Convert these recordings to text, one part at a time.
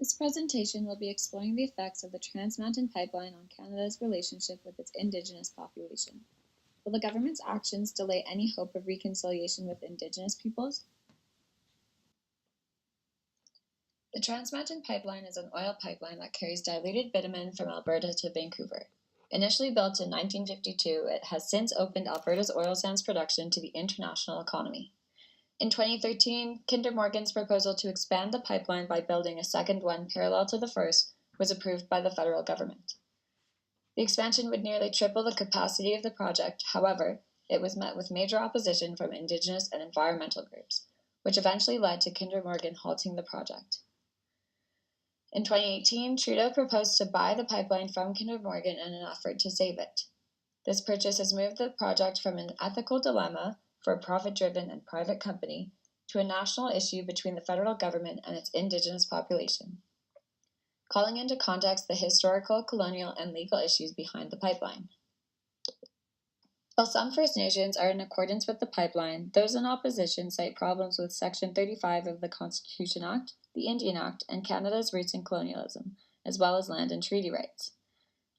This presentation will be exploring the effects of the Trans Mountain Pipeline on Canada's relationship with its Indigenous population. Will the government's actions delay any hope of reconciliation with Indigenous peoples? The Trans Mountain Pipeline is an oil pipeline that carries diluted bitumen from Alberta to Vancouver. Initially built in 1952, it has since opened Alberta's oil sands production to the international economy. In 2013, Kinder Morgan's proposal to expand the pipeline by building a second one parallel to the first was approved by the federal government. The expansion would nearly triple the capacity of the project. However, it was met with major opposition from Indigenous and environmental groups, which eventually led to Kinder Morgan halting the project. In 2018, Trudeau proposed to buy the pipeline from Kinder Morgan in an effort to save it. This purchase has moved the project from an ethical dilemma for a profit-driven and private company to a national issue between the federal government and its Indigenous population, calling into context the historical, colonial, and legal issues behind the pipeline. While some First Nations are in accordance with the pipeline, those in opposition cite problems with Section 35 of the Constitution Act, the Indian Act, and Canada's roots in colonialism, as well as land and treaty rights.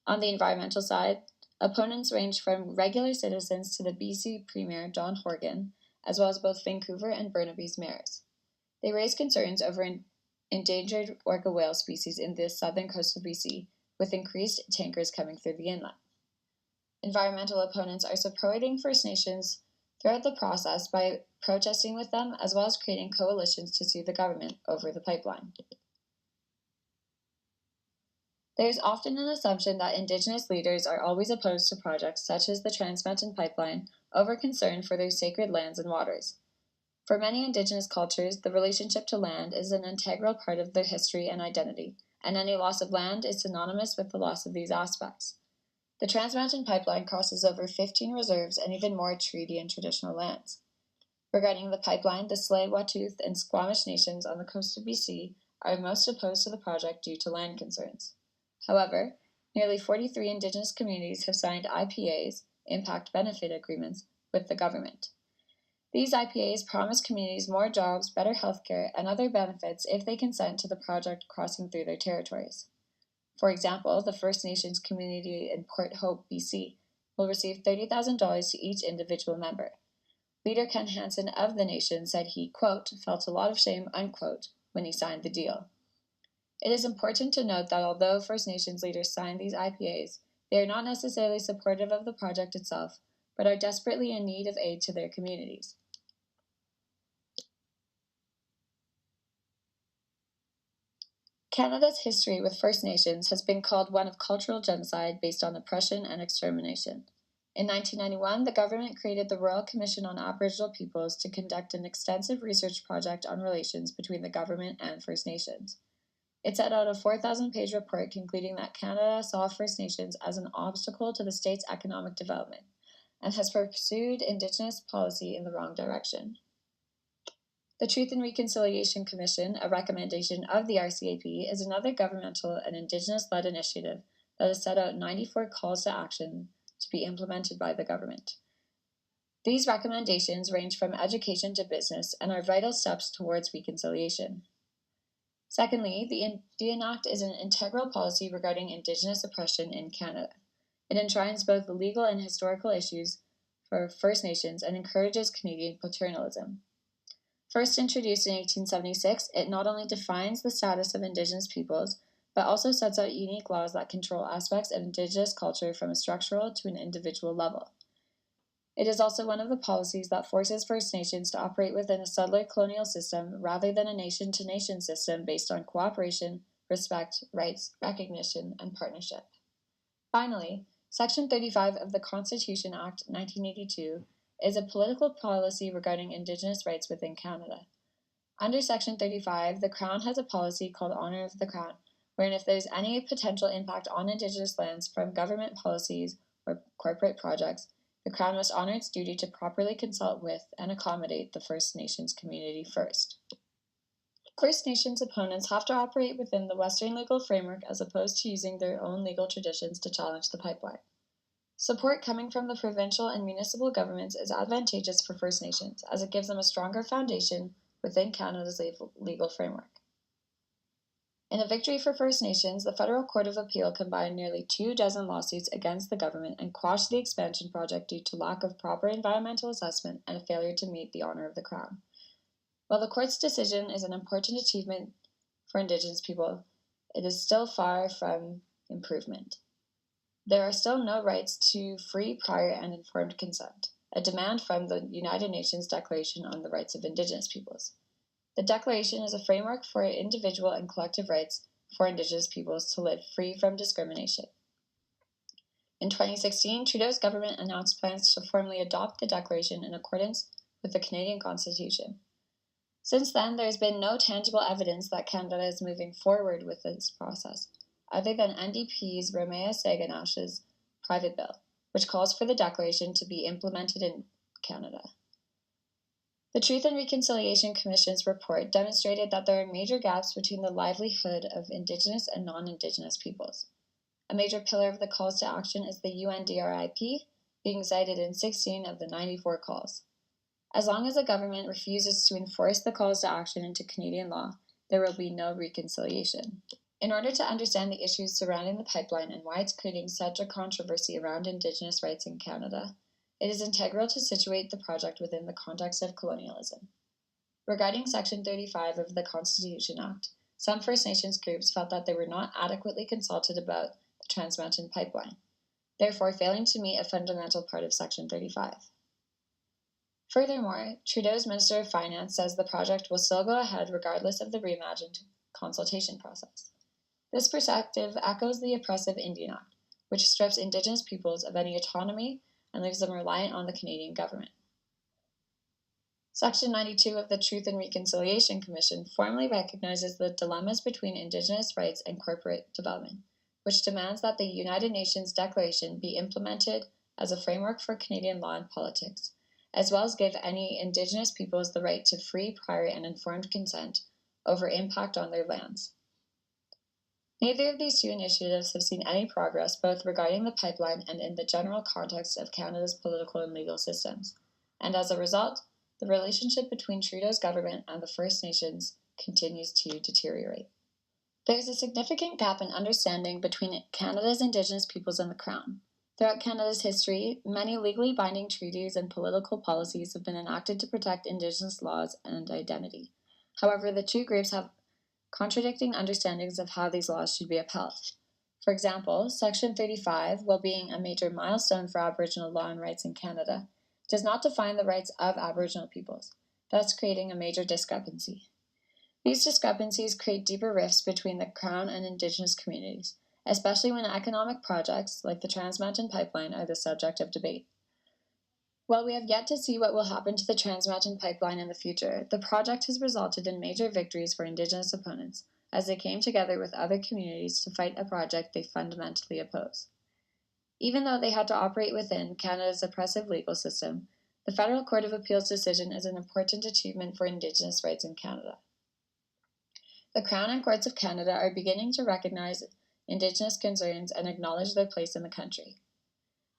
On the environmental side, opponents range from regular citizens to the BC Premier John Horgan, as well as both Vancouver and Burnaby's mayors. They raise concerns over endangered orca whale species in the southern coast of BC, with increased tankers coming through the inlet. Environmental opponents are supporting First Nations throughout the process by protesting with them, as well as creating coalitions to sue the government over the pipeline. There is often an assumption that Indigenous leaders are always opposed to projects such as the Trans Mountain Pipeline over concern for their sacred lands and waters. For many Indigenous cultures, the relationship to land is an integral part of their history and identity, and any loss of land is synonymous with the loss of these aspects. The Trans Mountain Pipeline crosses over 15 reserves and even more treaty and traditional lands. Regarding the pipeline, the Tsleil-Waututh and Squamish nations on the coast of BC are most opposed to the project due to land concerns. However, nearly 43 Indigenous communities have signed IPAs, Impact Benefit Agreements, with the government. These IPAs promise communities more jobs, better healthcare, and other benefits if they consent to the project crossing through their territories. For example, the First Nations community in Port Hope, BC, will receive $30,000 to each individual member. Leader Ken Hansen of the nation said he, quote, felt a lot of shame, unquote, when he signed the deal. It is important to note that although First Nations leaders signed these IPAs, they are not necessarily supportive of the project itself, but are desperately in need of aid to their communities. Canada's history with First Nations has been called one of cultural genocide based on oppression and extermination. In 1991, the government created the Royal Commission on Aboriginal Peoples to conduct an extensive research project on relations between the government and First Nations. It set out a 4,000-page report concluding that Canada saw First Nations as an obstacle to the state's economic development and has pursued Indigenous policy in the wrong direction. The Truth and Reconciliation Commission, a recommendation of the RCAP, is another governmental and Indigenous-led initiative that has set out 94 calls to action to be implemented by the government. These recommendations range from education to business and are vital steps towards reconciliation. Secondly, the Indian Act is an integral policy regarding Indigenous oppression in Canada. It enshrines both the legal and historical issues for First Nations and encourages Canadian paternalism. First introduced in 1876, it not only defines the status of Indigenous peoples, but also sets out unique laws that control aspects of Indigenous culture from a structural to an individual level. It is also one of the policies that forces First Nations to operate within a settler colonial system rather than a nation-to-nation system based on cooperation, respect, rights, recognition, and partnership. Finally, Section 35 of the Constitution Act 1982 is a political policy regarding Indigenous rights within Canada. Under Section 35, the Crown has a policy called Honour of the Crown, wherein if there is any potential impact on Indigenous lands from government policies or corporate projects, the Crown must honor its duty to properly consult with and accommodate the First Nations community first. First Nations opponents have to operate within the Western legal framework as opposed to using their own legal traditions to challenge the pipeline. Support coming from the provincial and municipal governments is advantageous for First Nations, as it gives them a stronger foundation within Canada's legal framework. In a victory for First Nations, the Federal Court of Appeal combined nearly 24 lawsuits against the government and quashed the expansion project due to lack of proper environmental assessment and a failure to meet the honor of the Crown. While the court's decision is an important achievement for Indigenous people, it is still far from improvement. There are still no rights to free, prior, and informed consent, a demand from the United Nations Declaration on the Rights of Indigenous Peoples. The Declaration is a framework for individual and collective rights for Indigenous peoples to live free from discrimination. In 2016, Trudeau's government announced plans to formally adopt the Declaration in accordance with the Canadian Constitution. Since then, there has been no tangible evidence that Canada is moving forward with this process, other than NDP's Ramaya Saganash's private bill, which calls for the Declaration to be implemented in Canada. The Truth and Reconciliation Commission's report demonstrated that there are major gaps between the livelihood of Indigenous and non-Indigenous peoples. A major pillar of the calls to action is the UNDRIP, being cited in 16 of the 94 calls. As long as the government refuses to enforce the calls to action into Canadian law, there will be no reconciliation. In order to understand the issues surrounding the pipeline and why it's creating such a controversy around Indigenous rights in Canada, it is integral to situate the project within the context of colonialism. Regarding Section 35 of the Constitution Act, some First Nations groups felt that they were not adequately consulted about the Trans Mountain Pipeline, therefore failing to meet a fundamental part of Section 35. Furthermore, Trudeau's Minister of Finance says the project will still go ahead regardless of the reimagined consultation process. This perspective echoes the oppressive Indian Act, which strips Indigenous peoples of any autonomy and leaves them reliant on the Canadian government. Section 92 of the Truth and Reconciliation Commission formally recognizes the dilemmas between Indigenous rights and corporate development, which demands that the United Nations Declaration be implemented as a framework for Canadian law and politics, as well as give any Indigenous peoples the right to free, prior, and informed consent over impact on their lands. Neither of these two initiatives have seen any progress, both regarding the pipeline and in the general context of Canada's political and legal systems, and as a result, the relationship between Trudeau's government and the First Nations continues to deteriorate. There is a significant gap in understanding between Canada's Indigenous peoples and the Crown. Throughout Canada's history, many legally binding treaties and political policies have been enacted to protect Indigenous laws and identity. However, the two groups have contradicting understandings of how these laws should be upheld. For example, Section 35, while being a major milestone for Aboriginal law and rights in Canada, does not define the rights of Aboriginal peoples, thus creating a major discrepancy. These discrepancies create deeper rifts between the Crown and Indigenous communities, especially when economic projects like the Trans Mountain Pipeline are the subject of debate. While we have yet to see what will happen to the Trans Mountain Pipeline in the future, the project has resulted in major victories for Indigenous opponents, as they came together with other communities to fight a project they fundamentally oppose. Even though they had to operate within Canada's oppressive legal system, the Federal Court of Appeal's decision is an important achievement for Indigenous rights in Canada. The Crown and courts of Canada are beginning to recognize Indigenous concerns and acknowledge their place in the country.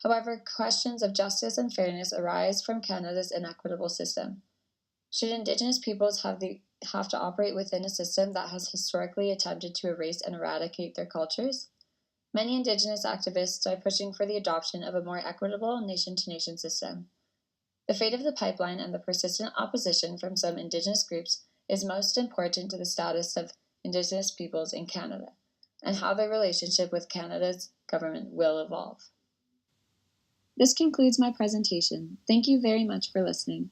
However, questions of justice and fairness arise from Canada's inequitable system. Should Indigenous peoples have to operate within a system that has historically attempted to erase and eradicate their cultures? Many Indigenous activists are pushing for the adoption of a more equitable nation-to-nation system. The fate of the pipeline and the persistent opposition from some Indigenous groups is most important to the status of Indigenous peoples in Canada, and how their relationship with Canada's government will evolve. This concludes my presentation. Thank you very much for listening.